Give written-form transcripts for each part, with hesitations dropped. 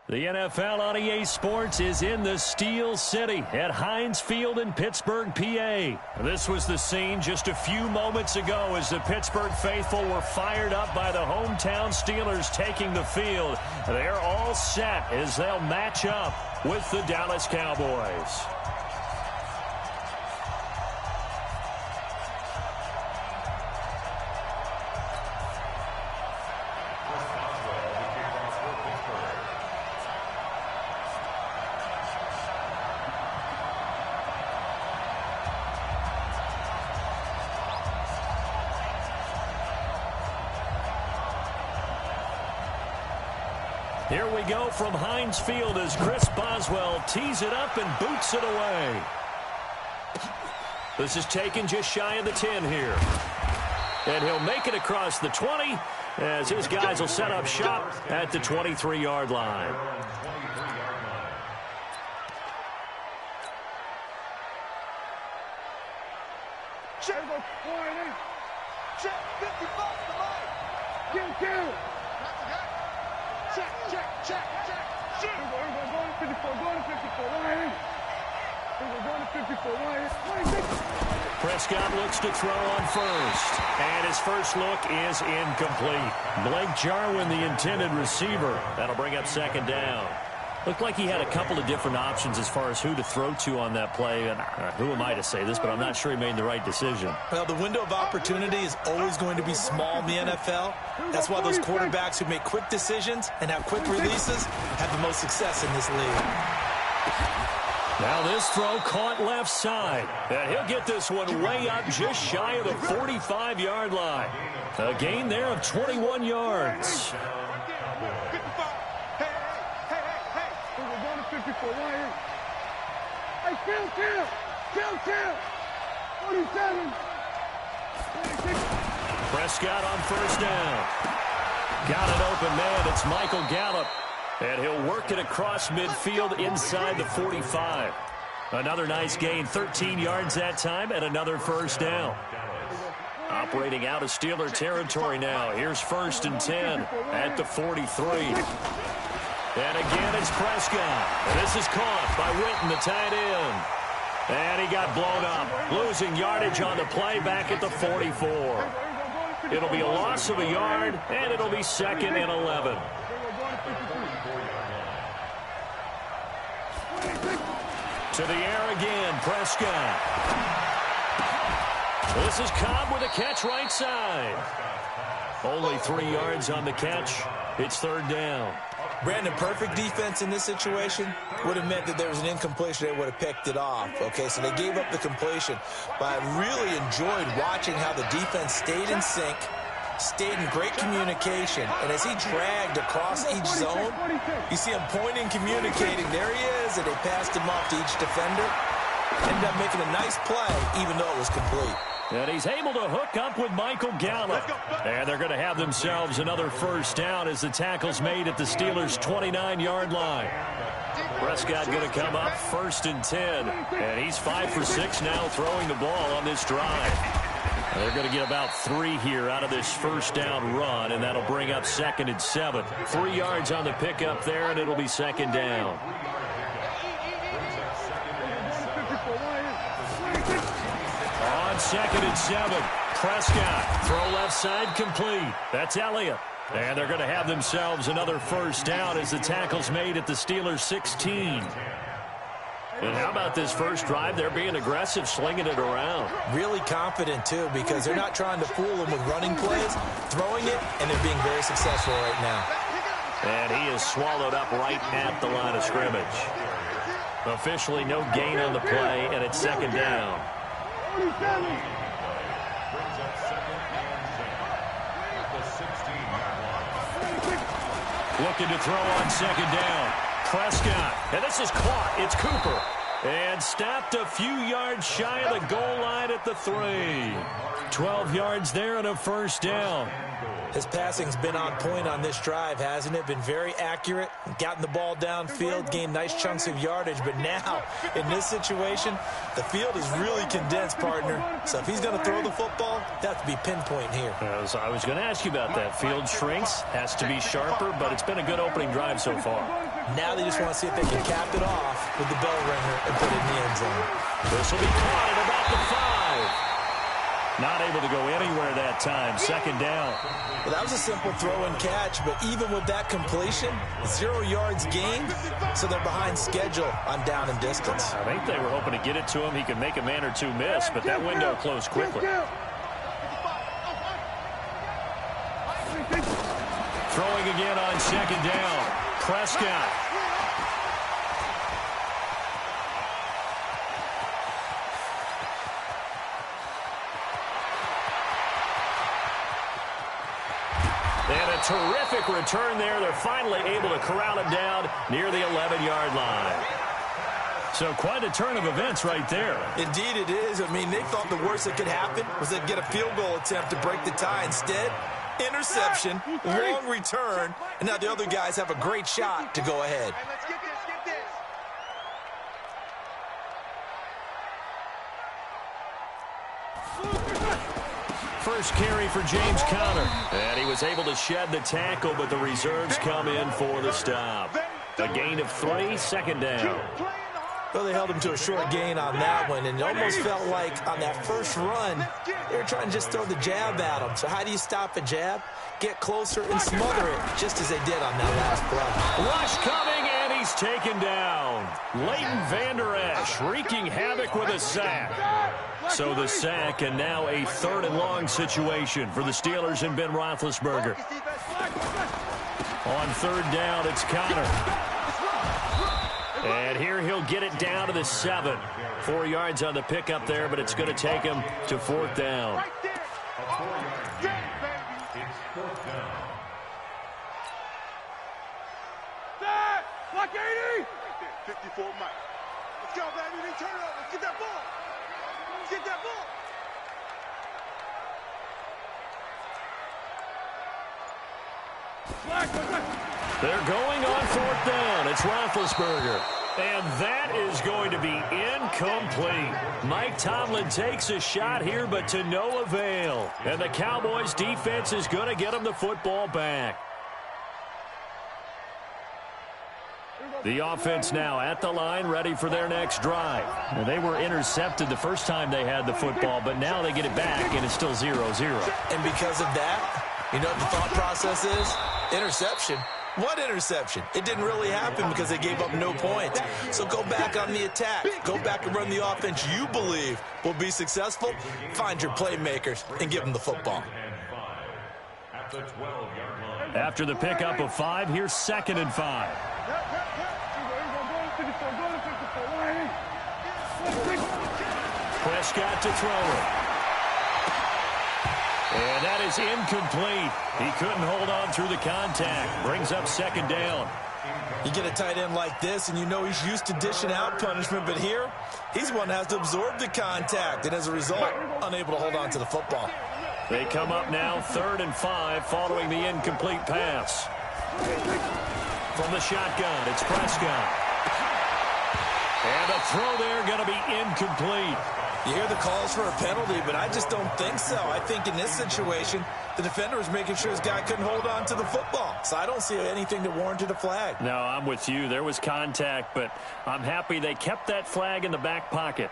The NFL on EA Sports is in the Steel City at Heinz Field in Pittsburgh, PA. This was the scene just a few moments ago as the Pittsburgh faithful were fired up by the hometown Steelers taking the field. They're all set as they'll match up with the Dallas Cowboys. Here we go from Heinz Field as Chris Boswell tees it up and boots it away. This is taken just shy of the 10 here. And he'll make it across the 20 as his guys will set up shop at the 23-yard line. Check, 55 to the line. Kill. Check. Go to 54, Prescott looks to throw on first. And his first look is incomplete. Blake Jarwin, the intended receiver. That'll bring up second down. Looked like he had a couple of different options as far as who to throw to on that play. And who am I to say this, but I'm not sure he made the right decision. Well, the window of opportunity is always going to be small in the NFL. That's why those quarterbacks who make quick decisions and have quick releases have the most success in this league. Now this throw caught left side. And he'll get this one way up just shy of the 45-yard line. A gain there of 21 yards. Kill. 47. Prescott on first down. Got an open man. It's Michael Gallup. And he'll work it across midfield inside the 45. Another nice gain. 13 yards that time and another first down. Operating out of Steeler territory now. Here's first and 10 at the 43. And again, it's Prescott. And this is caught by Witten, the tight end. And he got blown up, losing yardage on the play back at the 44. It'll be a loss of a yard, and it'll be second and 11. To the air again, Prescott. This is Cobb with a catch right side. Only 3 yards on the catch. It's third down. Brandon, perfect defense in this situation would have meant that there was an incompletion. They would have picked it off. Okay, so they gave up the completion. But I really enjoyed watching how the defense stayed in sync, stayed in great communication. And as he dragged across each zone, you see him pointing, communicating. There he is, and they passed him off to each defender. Ended up making a nice play, even though it was complete. And he's able to hook up with Michael Gallup. And they're going to have themselves another first down as the tackle's made at the Steelers' 29-yard line. Prescott going to come up first and 10. And he's 5 for 6 now throwing the ball on this drive. And they're going to get about 3 here out of this first down run, and that'll bring up second and 7. 3 yards on the pickup there, and it'll be second down. On second and 7, Prescott, throw left side complete. That's Elliott. And they're going to have themselves another first down as the tackle's made at the Steelers' 16. And how about this first drive? They're being aggressive, slinging it around. Really confident, too, because they're not trying to fool them with running plays, throwing it, and they're being very successful right now. And he is swallowed up right at the line of scrimmage. Officially no gain on the play, and it's second down. Looking to throw on second down. Prescott. And this is caught. It's Cooper. And stopped a few yards shy of the goal line at the 3. 12 yards there and a first down. His passing's been on point on this drive, hasn't it? Been very accurate, gotten the ball downfield, gained nice chunks of yardage. But now, in this situation, the field is really condensed, partner. So if he's going to throw the football, that to be pinpoint here. As I was going to ask you about that. Field shrinks, has to be sharper, but it's been a good opening drive so far. Now they just want to see if they can cap it off with the bell ringer and put it in the end zone. This will be caught at about the 5. Not able to go anywhere that time. Second down. Well, that was a simple throw and catch, but even with that completion, 0 yards gained, so they're behind schedule on down and distance. I think they were hoping to get it to him. He could make a man or two miss, but that window closed quickly. Throwing again on second down. Prescott. And a terrific return there. They're finally able to corral him down near the 11-yard line. So quite a turn of events right there. Indeed it is. I mean, they thought the worst that could happen was they'd get a field goal attempt to break the tie. Instead, interception, long return, and now the other guys have a great shot to go ahead. Let's get this, First carry for James Conner. And he was able to shed the tackle, but the reserves come in for the stop. A gain of 3, second down. Well, they held him to a short gain on that one, and it almost felt like on that first run, they were trying to just throw the jab at him. So how do you stop a jab? Get closer and smother it, just as they did on that last play. Rush coming, and he's taken down. Leighton Vander Esch wreaking havoc with a sack. So the sack, and now a 3rd and long situation for the Steelers and Ben Roethlisberger. On 3rd down, it's Conner. And here he'll get it down to the 7. 4 yards on the pickup there, but it's going to take him to 4th down. Block 80! 54 Mike. Let's go, baby. They turn it over. Let's get that ball. Let's get that ball. They're going on 4th down. It's Roethlisberger. And that is going to be incomplete. Mike Tomlin takes a shot here, but to no avail. And the Cowboys defense is going to get him the football back. The offense now at the line, ready for their next drive. Now, they were intercepted the first time they had the football, but now they get it back, and it's still 0-0. And because of that, you know what the thought process is? Interception. What interception? It didn't really happen because they gave up no points. So go back on the attack. Go back and run the offense you believe will be successful. Find your playmakers and give them the football. After the pickup of 5, here's 2nd and 5. Prescott to throw it. And that is incomplete. He couldn't hold on through the contact. Brings up 2nd down. You get a tight end like this, and you know he's used to dishing out punishment, but here, he's one that has to absorb the contact, and as a result, unable to hold on to the football. They come up now 3rd and 5 following the incomplete pass. From the shotgun, it's Prescott. And a throw there going to be incomplete. You hear the calls for a penalty, but I just don't think so. I think in this situation, the defender was making sure his guy couldn't hold on to the football. So I don't see anything that warranted a flag. No, I'm with you. There was contact, but I'm happy they kept that flag in the back pocket.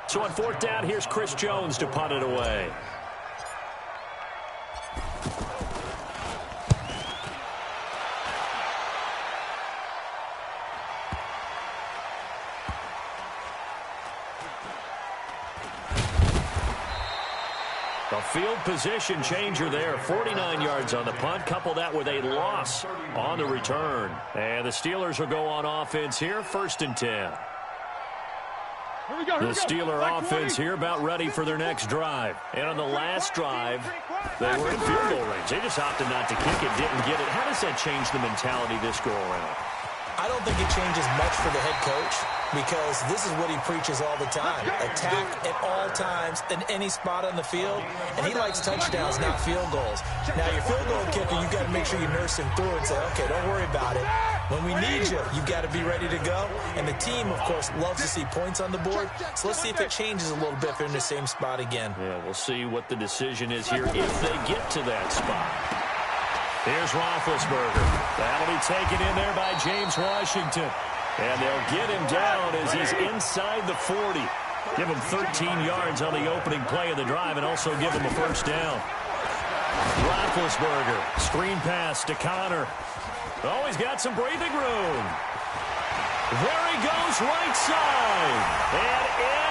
So on 4th down, here's Chris Jones to punt it away. A field position changer there. 49 yards on the punt. Couple that with a loss on the return. And the Steelers will go on offense here. 1st and 10. The Steeler offense here about ready for their next drive. And on the last drive, they were in field goal range. They just opted not to kick it, didn't get it. How does that change the mentality this go around? I don't think it changes much for the head coach because this is what he preaches all the time. Attack at all times in any spot on the field, and he likes touchdowns, not field goals. Now, your field goal kicker, you've got to make sure you nurse him through and say, okay, don't worry about it. When we need you, you've got to be ready to go. And the team, of course, loves to see points on the board. So let's see if it changes a little bit if they're in the same spot again. Yeah, we'll see what the decision is here if they get to that spot. Here's Roethlisberger. That'll be taken in there by James Washington. And they'll get him down as he's inside the 40. Give him 13 yards on the opening play of the drive and also give him a first down. Roethlisberger, screen pass to Connor. Oh, he's got some breathing room. There he goes, right side. And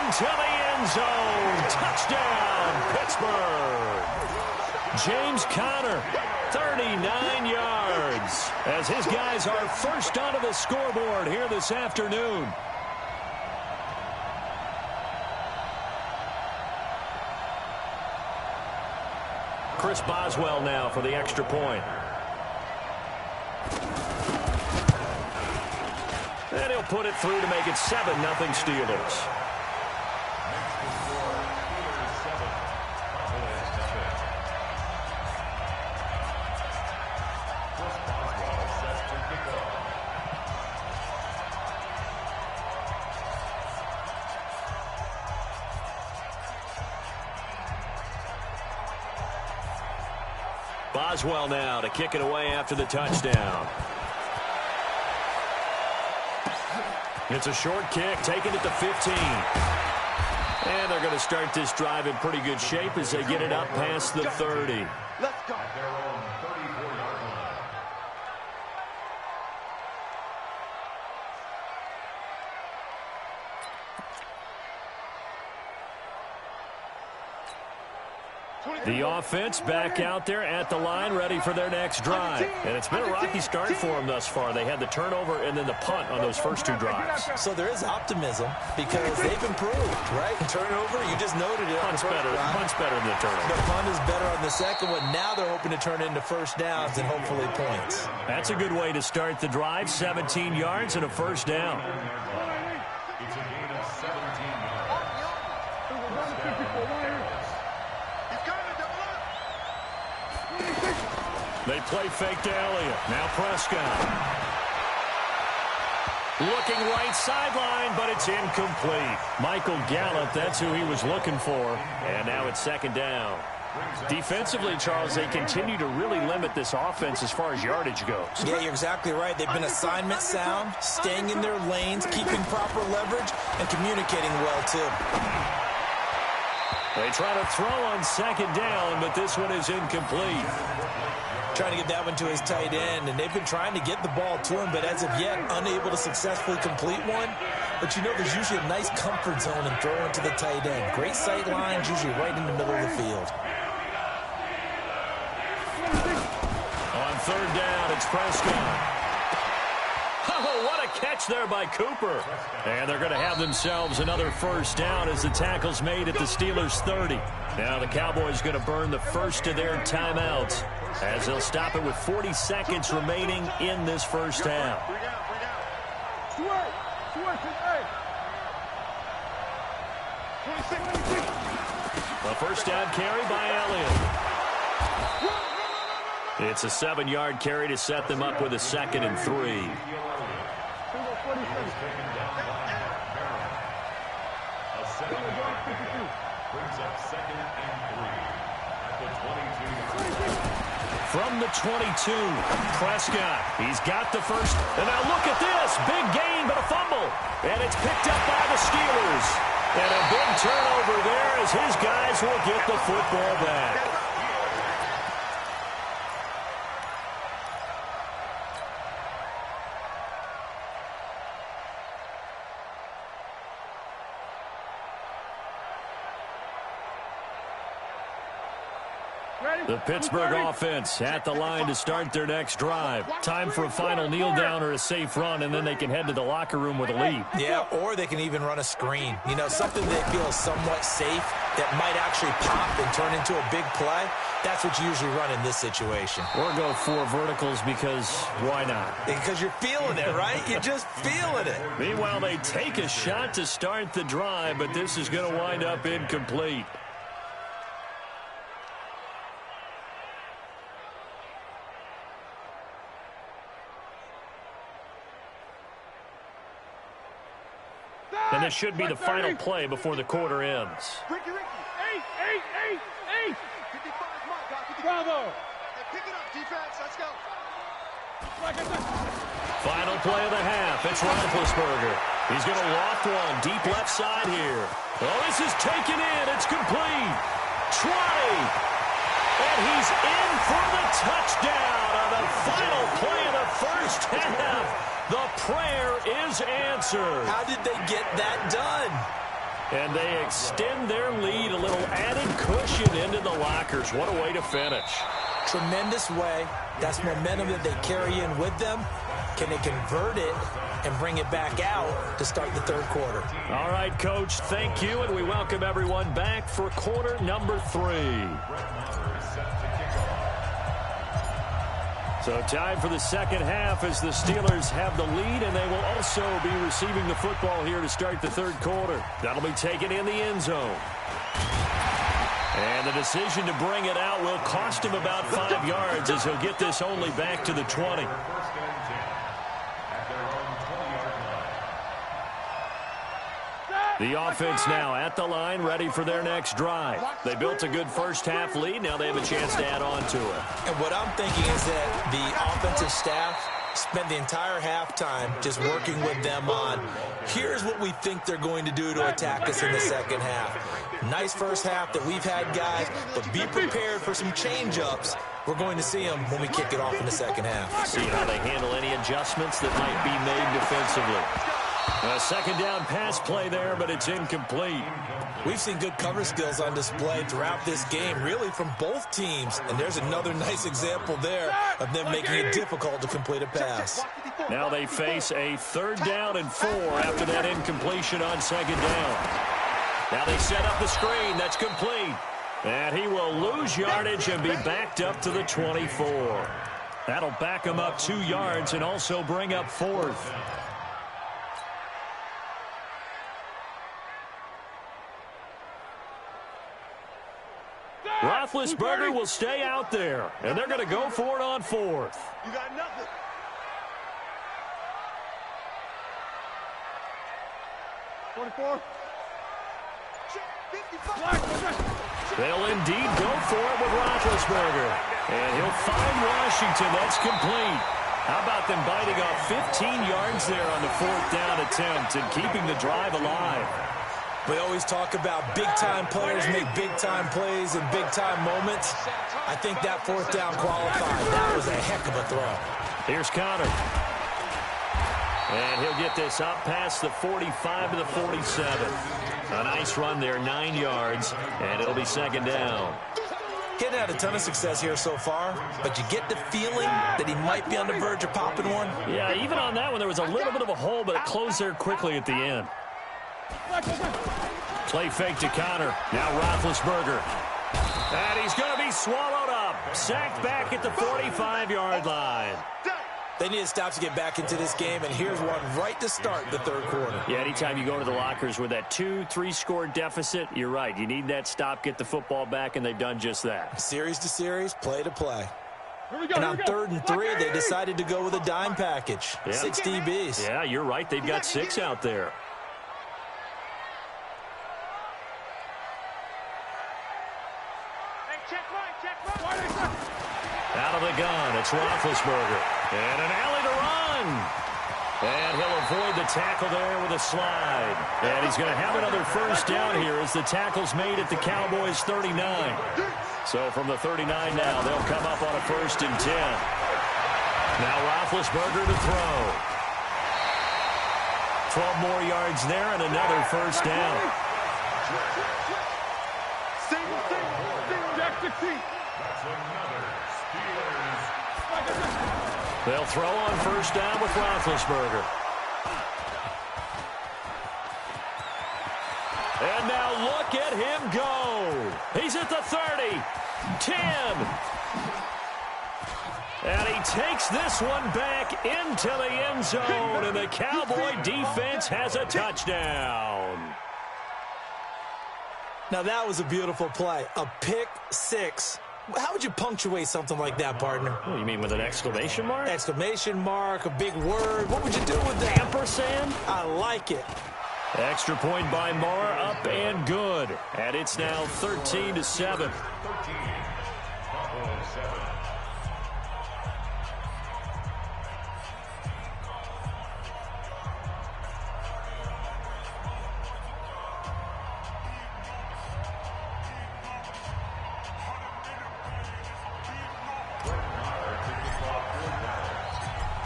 into the end zone. Touchdown, Pittsburgh. James Conner, 39 yards, as his guys are first onto the scoreboard here this afternoon. Chris Boswell now for the extra point. And he'll put it through to make it 7-0 Steelers. Boswell now to kick it away after the touchdown. It's a short kick, taking it to 15. And they're going to start this drive in pretty good shape as they get it up past the 30. Let's go. The offense back out there at the line, ready for their next drive. And it's been a rocky start for them thus far. They had the turnover and then the punt on those first two drives. So there is optimism because they've improved, right? Turnover, you just noted it. Punt's better than the turnover. The punt is better on the second one. Now they're hoping to turn it into first downs and hopefully points. That's a good way to start the drive. 17 yards and a first down. It's a gain of 17 yards. They play fake to Elliott. Now Prescott. Looking right sideline, but it's incomplete. Michael Gallup, that's who he was looking for. And now it's second down. Defensively, Charles, they continue to really limit this offense as far as yardage goes. Yeah, you're exactly right. They've been assignment sound, staying in their lanes, keeping proper leverage, and communicating well, too. They try to throw on second down, but this one is incomplete. Trying to get that one to his tight end, and they've been trying to get the ball to him, but as of yet, unable to successfully complete one. But you know, there's usually a nice comfort zone in throwing to the tight end. Great sight lines, usually right in the middle of the field. On third down, it's Prescott. Oh, what a catch there by Cooper. And they're going to have themselves another first down as the tackle's made at the Steelers' 30. Now the Cowboys going to burn the first of their timeouts as they'll stop it with 40 seconds remaining in this first half. A first down carry by Elliott. It's a 7-yard carry to set them up with a 2nd and 3. From the 22, Prescott. He's got the first. And now look at this. Big gain, but a fumble. And it's picked up by the Steelers. And a big turnover there as his guys will get the football back. The Pittsburgh offense at the line to start their next drive. Time for a final kneel down or a safe run, and then they can head to the locker room with a lead. Yeah, or they can even run a screen. You know, something they feel is somewhat safe that might actually pop and turn into a big play. That's what you usually run in this situation. Or go 4 verticals because why not? Because you're feeling it, right? You're just feeling it. Meanwhile, they take a shot to start the drive, but this is going to wind up incomplete. And this should be the final play before the quarter ends. Ricky. 8. 55's Mike. Bravo. Pick it up, defense. Let's go. Final play of the half. It's Roethlisberger. He's going to loft one deep left side here. Oh, this is taken in. It's complete. 20. And he's in for the touchdown on the final play of the first half. The prayer is answered. How did they get that done? And they extend their lead, a little added cushion into the lockers. What a way to finish. Tremendous way. That's momentum that they carry in with them. Can they convert it and bring it back out to start the third quarter? All right, Coach, thank you, and we welcome everyone back for quarter number 3. So time for the second half as the Steelers have the lead, and they will also be receiving the football here to start the third quarter. That'll be taken in the end zone. And the decision to bring it out will cost him about 5 yards as he'll get this only back to the 20. The offense now at the line, ready for their next drive. They built a good first half lead. Now they have a chance to add on to it. And what I'm thinking is that the offensive staff spent the entire halftime just working with them on, here's what we think they're going to do to attack us in the second half. Nice first half that we've had, guys, but be prepared for some change-ups. We're going to see them when we kick it off in the second half. See how they handle any adjustments that might be made defensively. A second down pass play there, but it's incomplete. We've seen good cover skills on display throughout this game, really from both teams. And there's another nice example there of them making it difficult to complete a pass. Now they face a 3rd down and 4 after that incompletion on second down. Now they set up the screen. That's complete. And he will lose yardage and be backed up to the 24. That'll back him up 2 yards and also bring up 4th. Roethlisberger will stay out there, and they're going to go for it on 4th. You got nothing. 24. They'll indeed go for it with Roethlisberger. And he'll find Washington. That's complete. How about them biting off 15 yards there on the 4th down attempt and keeping the drive alive? We always talk about big-time players make big-time plays in big-time moments. I think that 4th down qualified. That was a heck of a throw. Here's Connor. And he'll get this up past the 45 to the 47. A nice run there, 9 yards, and it'll be second down. Getting had a ton of success here so far, but you get the feeling that he might be on the verge of popping one. Yeah, even on that one, there was a little bit of a hole, but it closed there quickly at the end. Play fake to Connor. Now Roethlisberger. And he's going to be swallowed up. Sacked back at the 45-yard line. They need to stop to get back into this game, and here's one right to start the third quarter. Yeah, anytime you go to the lockers with that 2-3 score deficit, you're right. You need that stop, get the football back, and they've done just that. Series to series, play to play. And on 3rd and 3, they decided to go with a dime package. Yeah. 6 DBs. Yeah, you're right. They've got 6 out there. Out of the gun, it's Roethlisberger. And an alley to run. And he'll avoid the tackle there with a slide. And he's going to have another first down here as the tackle's made at the Cowboys' 39. So from the 39 now, they'll come up on a 1st and 10. Now Roethlisberger to throw. 12 more yards there and another first down. Single, Jack 16. They'll throw on first down with Roethlisberger. And now look at him go. He's at the 30, 10. And he takes this one back into the end zone, and the Cowboy defense has a touchdown. Now that was a beautiful play, a pick six. How would you punctuate something like that, partner? Oh, you mean with an exclamation mark? Exclamation mark, a big word. What would you do with that? Ampersand? I like it. Extra point by Marr, up and good. And it's now 13-7.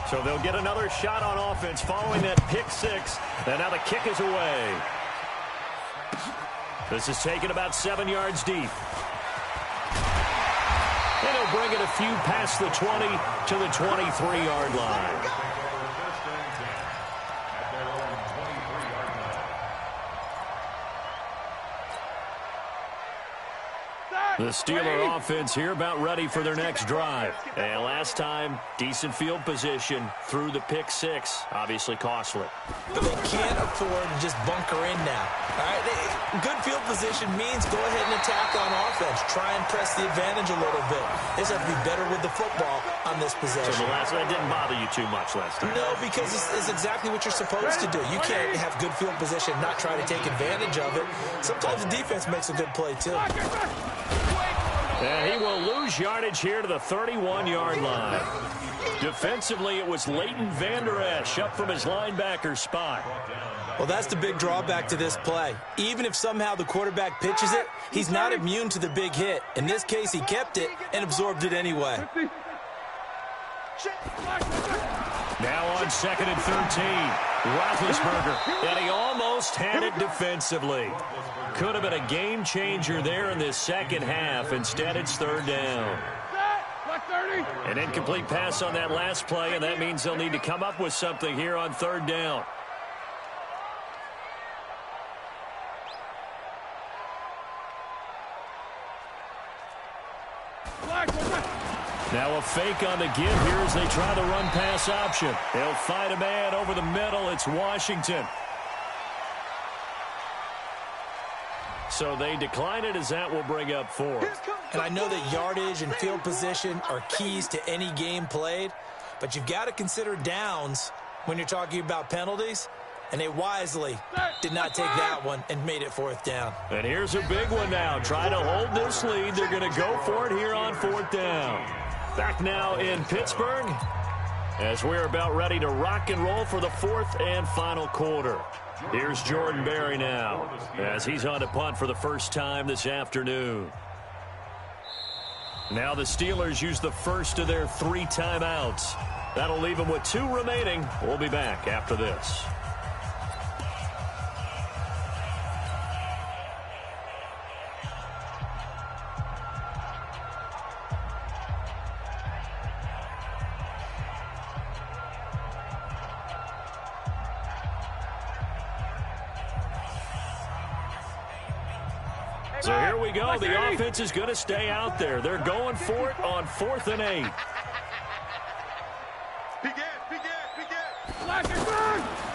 So they'll get another shot on offense following that pick six. And now the kick is away. This is taken about 7 yards deep. And he'll bring it a few past the 20 to the 23-yard line. The Steeler offense here about ready for their next drive. And last time, decent field position through the pick six. Obviously costly. But they can't afford to just bunker in now. All right, good field position means go ahead and attack on offense. Try and press the advantage a little bit. They just have to be better with the football on this possession. So the last one didn't bother you too much last time. No, because it's exactly what you're supposed to do. You can't have good field position and not try to take advantage of it. Sometimes the defense makes a good play, too. And he will lose yardage here to the 31-yard line. Defensively, it was Leighton Vander Esch up from his linebacker spot. Well, that's the big drawback to this play. Even if somehow the quarterback pitches it, he's not immune to the big hit. In this case, he kept it and absorbed it anyway. Now on 2nd and 13, Roethlisberger, and he almost had it defensively. Could have been a game changer there in this second half. Instead, it's 3rd down. An incomplete pass on that last play, and that means they'll need to come up with something here on 3rd down. Now a fake on the give here as they try the run-pass option. They'll find a man over the middle. It's Washington. So they decline it as that will bring up 4th. And I know that yardage and field position are keys to any game played, but you've got to consider downs when you're talking about penalties, and they wisely did not take that one and made it 4th down. And here's a big one now. Try to hold this lead. They're going to go for it here on 4th down. Back now in Pittsburgh as we're about ready to rock and roll for the 4th and final quarter. Here's Jordan Berry now as he's on to punt for the first time this afternoon. Now the Steelers use the first of their 3 timeouts. That'll leave them with 2 remaining. We'll be back after this. So here we go. The offense is going to stay out there. They're going for it on 4th and 8.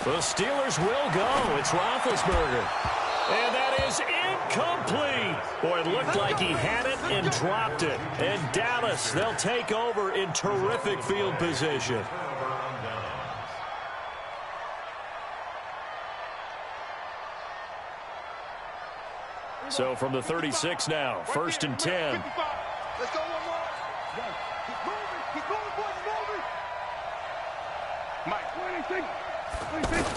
The Steelers will go. It's Roethlisberger. And that is incomplete. Boy, it looked like he had it and dropped it. And Dallas, they'll take over in terrific field position. So from the 36 now, 1st and 10. Let's go one more. Keep moving. Keep going, boys. Moving. Mike. 26.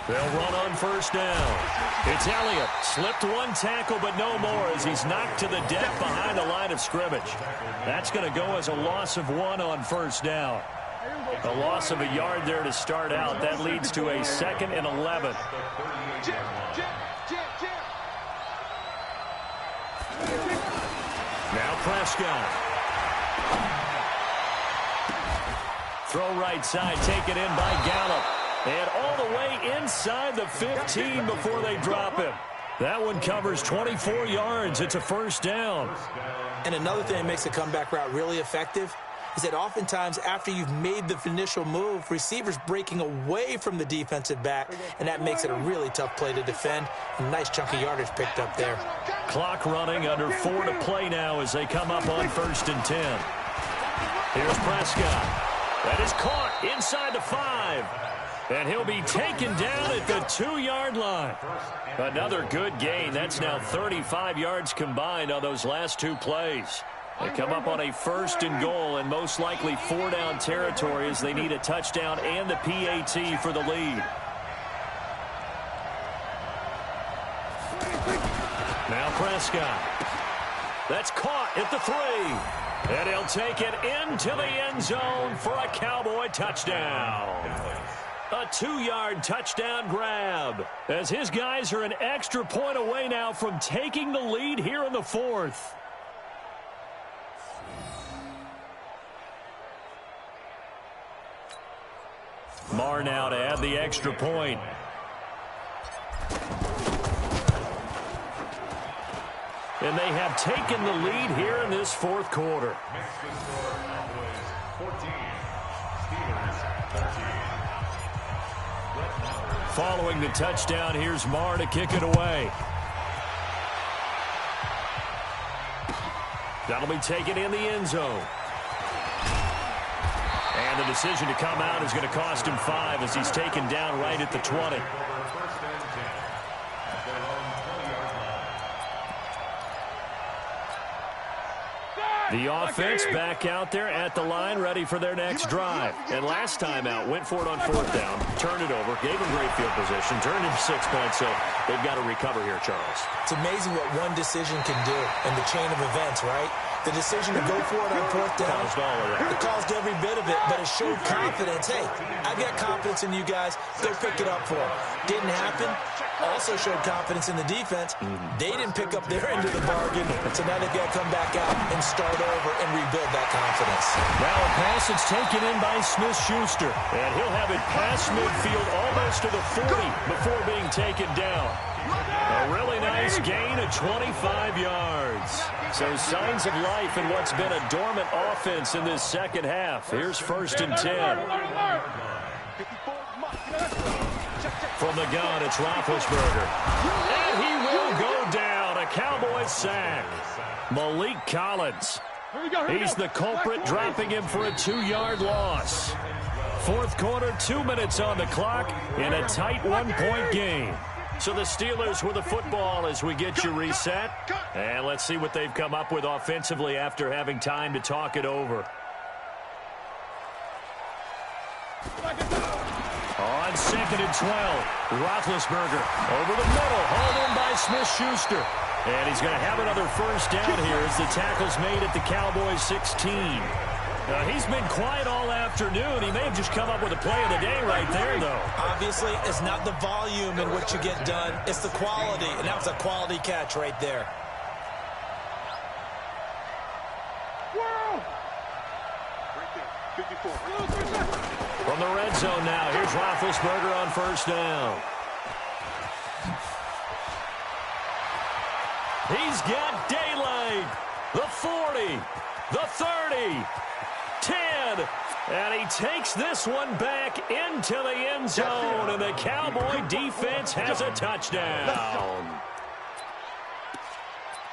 They'll run on 1st down. It's Elliott. Slipped 1 tackle, but no more as he's knocked to the deck behind the line of scrimmage. That's going to go as a loss of 1 on 1st down. A loss of a yard there to start out. That leads to a 2nd and 11. Now Prescott. Throw right side, taken in by Gallup. And all the way inside the 15 before they drop him. That one covers 24 yards. It's a first down. And another thing that makes a comeback route really effective is that oftentimes after you've made the initial move, receivers breaking away from the defensive back, and that makes it a really tough play to defend. A nice chunk of yardage picked up there. Clock running, under 4 to play now as they come up on 1st and 10. Here's Prescott. That is caught inside the 5. And he'll be taken down at the 2-yard line. Another good gain. That's now 35 yards combined on those last 2 plays. They come up on a 1st and goal and most likely 4-down territory as they need a touchdown and the PAT for the lead. Now Prescott. That's caught at the 3. And he'll take it into the end zone for a Cowboy touchdown. A 2-yard touchdown grab as his guys are an extra point away now from taking the lead here in the 4th. Marr now to add the extra point. And they have taken the lead here in this 4th quarter. Following the touchdown, here's Marr to kick it away. That'll be taken in the end zone. And the decision to come out is going to cost him 5 as he's taken down right at the 20. The offense back out there at the line, ready for their next drive. And last time out, went for it on 4th down, turned it over, gave them great field position, turned into 6 points, so they've got to recover here, Charles. It's amazing what one decision can do in the chain of events, right? The decision to go for it on 4th down, it caused every bit of it, but it showed confidence. Hey, I've got confidence in you guys. Go pick it up for them. Didn't happen. Also showed confidence in the defense. They didn't pick up their end of the bargain, so now they've got to come back out and start over and rebuild that confidence. Now a pass that's taken in by Smith-Schuster, and he'll have it past midfield almost to the 40 before being taken down. A really nice gain of 25 yards. So signs of life in what's been a dormant offense in this second half. Here's 1st and 10. From the gun, it's Roethlisberger. And he will go down. A Cowboys sack. Malik Collins. He's the culprit, dropping him for a 2-yard loss. 4th quarter, 2 minutes on the clock in a tight 1-point game. So the Steelers with the football as we get you reset. And let's see what they've come up with offensively after having time to talk it over. On 2nd and 12, Roethlisberger over the middle, hauled in by Smith-Schuster. And he's going to have another first down here as the tackle's made at the Cowboys 16. He's been quiet all afternoon. He may have just come up with a play of the day right there, though. Obviously, it's not the volume in which you get done. It's the quality, and that was a quality catch right there. From the red zone now, here's Roethlisberger on 1st down. He's got daylight. The 40, the 30, 10, and he takes this one back into the end zone, and the Cowboy defense has a touchdown.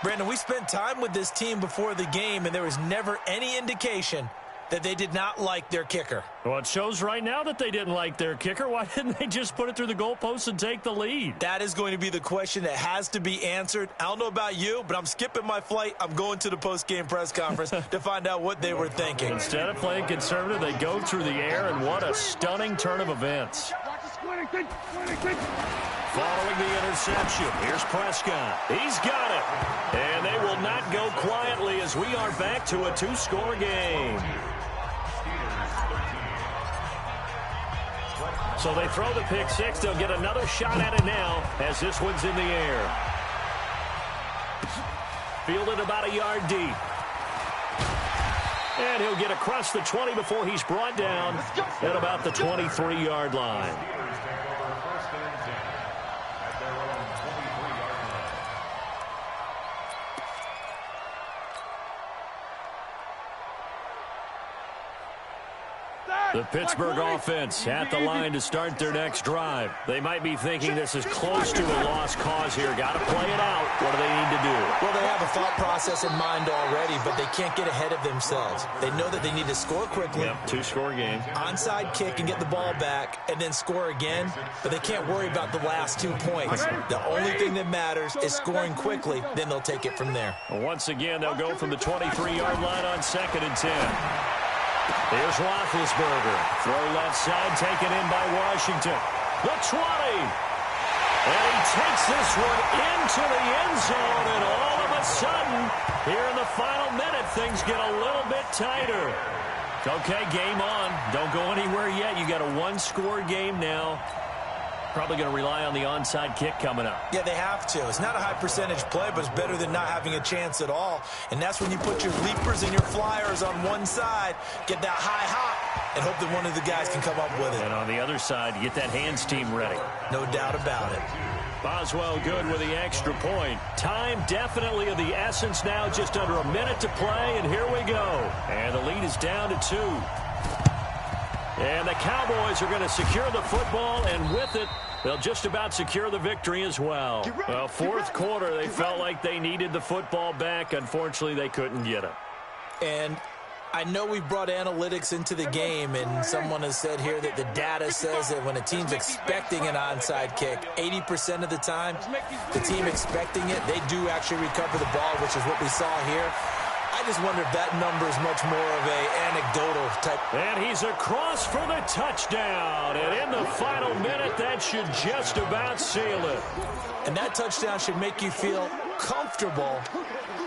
Brandon, we spent time with this team before the game, and there was never any indication that they did not like their kicker. Well, it shows right now that they didn't like their kicker. Why didn't they just put it through the goalpost and take the lead? That is going to be the question that has to be answered. I don't know about you, but I'm skipping my flight. I'm going to the post-game press conference to find out what they were thinking. Instead of playing conservative, they go through the air, and what a stunning turn of events. Following the interception, here's Prescott. He's got it. And they will not go quietly as we are back to a 2-score game. So they throw the pick six. They'll get another shot at it now as this one's in the air. Fielded about a yard deep. And he'll get across the 20 before he's brought down at about the 23-yard line. The Pittsburgh offense at the line to start their next drive. They might be thinking this is close to a lost cause here. Got to play it out. What do they need to do? Well, they have a thought process in mind already, but they can't get ahead of themselves. They know that they need to score quickly. Yep, two-score game. Onside kick and get the ball back and then score again, but they can't worry about the last 2 points. The only thing that matters is scoring quickly, then they'll take it from there. Well, once again, they'll go from the 23-yard line on 2nd and 10. Here's Roethlisberger. Throw left side, taken in by Washington. The 20. And he takes this one into the end zone, and all of a sudden, here in the final minute, things get a little bit tighter. Okay, game on. Don't go anywhere yet. You got a one-score game now. Probably going to rely on the onside kick coming up. Yeah, they have to. It's not a high percentage play, but it's better than not having a chance at all. And that's when you put your leapers and your flyers on one side, get that high hop, and hope that one of the guys can come up with it. And on the other side, get that hands team ready. No doubt about it. Boswell good with the extra point. Time definitely of the essence now, just under a minute to play, and here we go. And the lead is down to 2. And the Cowboys are going to secure the football, and with it, they'll just about secure the victory as well. Well, fourth quarter, they felt like they needed the football back. Unfortunately, they couldn't get it. And I know we've brought analytics into the game, and someone has said here that the data says that when a team's expecting an onside kick, 80% of the time, the team expecting it, they do actually recover the ball, which is what we saw here. I just wonder if that number is much more of a anecdotal type. And he's across for the touchdown. And in the final minute, that should just about seal it. And that touchdown should make you feel comfortable.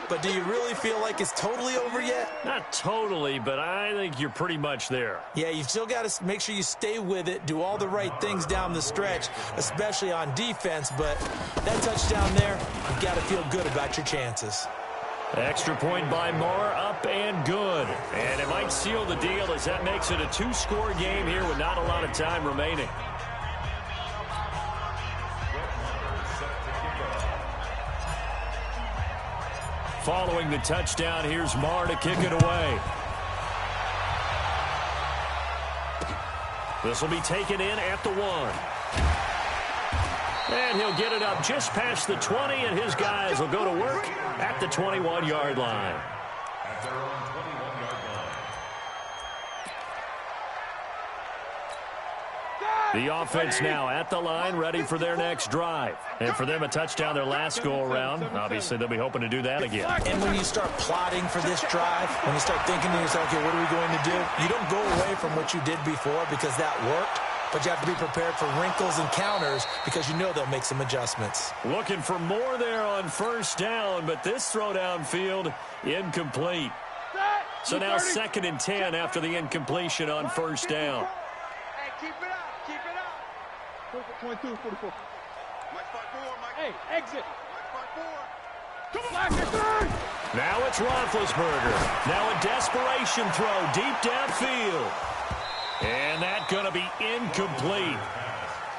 But do you really feel like it's totally over yet? Not totally, but I think you're pretty much there. Yeah, you've still got to make sure you stay with it, do all the right things down the stretch, especially on defense. But that touchdown there, you've got to feel good about your chances. Extra point by Moore, up and good. And it might seal the deal as that makes it a two-score game here with not a lot of time remaining. Following the touchdown, here's Moore to kick it away. This will be taken in at the 1. And he'll get it up just past the 20, and his guys will go to work at the 21-yard line. The offense now at the line, ready for their next drive. And for them, a touchdown their last go-around. Obviously, they'll be hoping to do that again. And when you start plotting for this drive, when you start thinking to yourself, okay, what are we going to do? You don't go away from what you did before because that worked. But you have to be prepared for wrinkles and counters because you know they'll make some adjustments. Looking for more there on first down, but this throw downfield incomplete. So now 2nd and 10 after the incompletion on first down. Hey, keep it up, keep it up. 22, 44. Mike 5-4, Mike. Hey, exit. Mike 5-4. Come on. Now it's Roethlisberger. Now a desperation throw deep downfield. And that's going to be incomplete.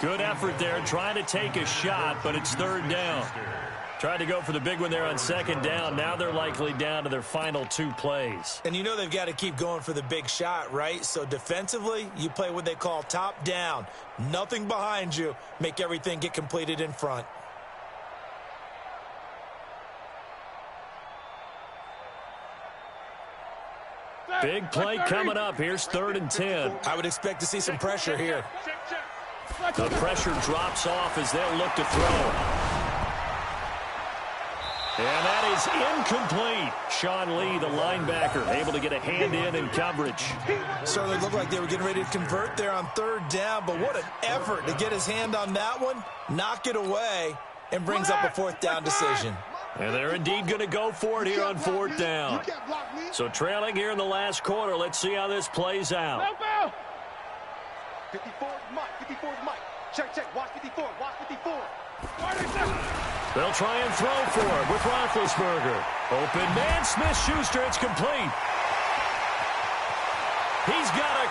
Good effort there, trying to take a shot, but it's 3rd down. Tried to go for the big one there on 2nd down. Now they're likely down to their final 2 plays. And you know they've got to keep going for the big shot, right? So defensively, you play what they call top down. Nothing behind you. Make everything get completed in front. Big play coming up. Here's 3rd and 10. I would expect to see some pressure here. The pressure drops off as they'll look to throw. And that is incomplete. Sean Lee, the linebacker, able to get a hand in coverage. Certainly looked like they were getting ready to convert there on 3rd down, but what an effort to get his hand on that one, knock it away, and brings up a 4th down decision. And they're indeed going to go for it here on 4th down. So trailing here in the last quarter. Let's see how this plays out. 54 is Mike. 54 is Mike. Check. Watch 54. Watch 54. They'll try and throw for it with Roethlisberger. Open man, Smith-Schuster. It's complete.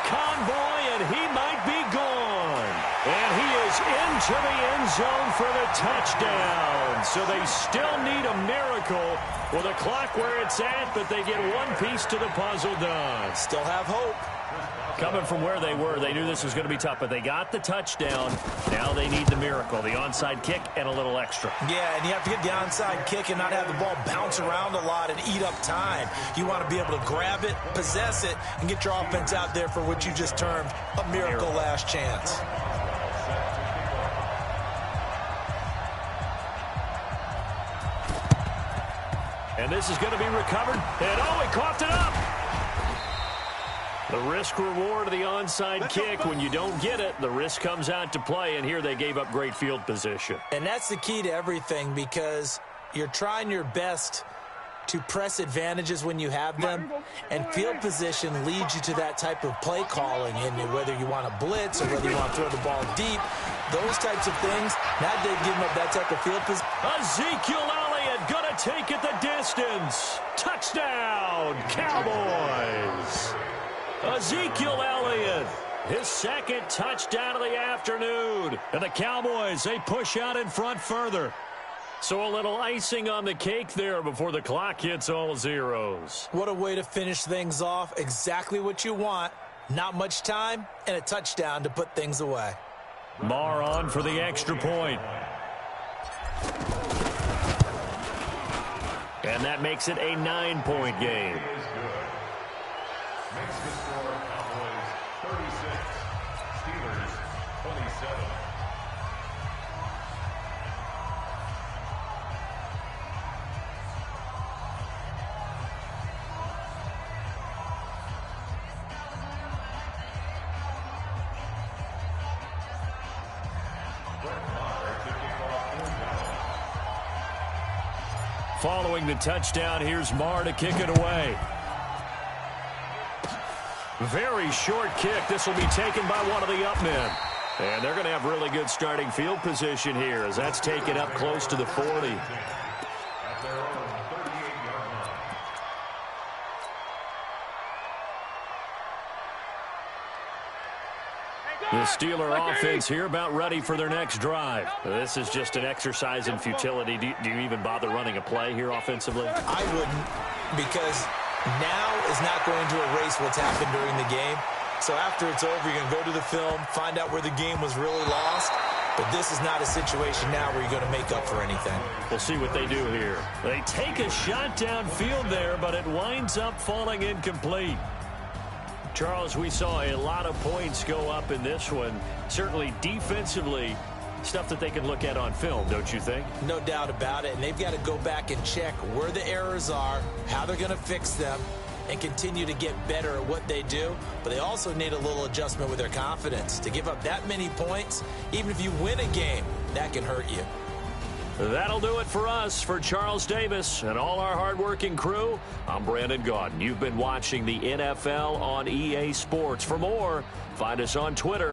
convoy, and he might be gone. And he is into the end zone for the touchdown. So they still need a miracle with the clock where it's at, but they get one piece to the puzzle done. Still have hope. Coming from where they were, they knew this was going to be tough, but they got the touchdown. Now they need the miracle, the onside kick and a little extra. Yeah, and you have to get the onside kick and not have the ball bounce around a lot and eat up time. You want to be able to grab it, possess it, and get your offense out there for what you just termed a miracle last chance. And this is going to be recovered. And, oh, he coughed it up. The risk-reward of the onside kick, when you don't get it, the risk comes out to play, and here they gave up great field position. And that's the key to everything, because you're trying your best to press advantages when you have them, and field position leads you to that type of play calling, and whether you want to blitz or whether you want to throw the ball deep, those types of things, now they've given up that type of field position. Ezekiel Elliott going to take it the distance. Touchdown, Cowboys. Ezekiel Elliott, his second touchdown of the afternoon. And the Cowboys, they push out in front further. So a little icing on the cake there before the clock hits all zeros. What a way to finish things off. Exactly what you want. Not much time and a touchdown to put things away. Marr on for the extra point. And that makes it a 9-point game. Makes the score Cowboys 36, Steelers 27. Following the touchdown, here's Marr to kick it away. Very short kick. This will be taken by one of the up men. And they're going to have really good starting field position here as that's taken up close to the 40. The Steeler offense here about ready for their next drive. This is just an exercise in futility. Do you even bother running a play here offensively? I wouldn't, because now is not going to erase what's happened during the game. So after it's over, you're going to go to the film, find out where the game was really lost. But this is not a situation now where you're going to make up for anything. We'll see what they do here. They take a shot downfield there, but it winds up falling incomplete. Charles, we saw a lot of points go up in this one. Certainly defensively, stuff that they can look at on film, don't you think? No doubt about it. And they've got to go back and check where the errors are, how they're going to fix them, and continue to get better at what they do. But they also need a little adjustment with their confidence. To give up that many points, even if you win a game, that can hurt you. That'll do it for us. For Charles Davis and all our hardworking crew, I'm Brandon Gaudin. You've been watching the NFL on EA Sports. For more, find us on Twitter.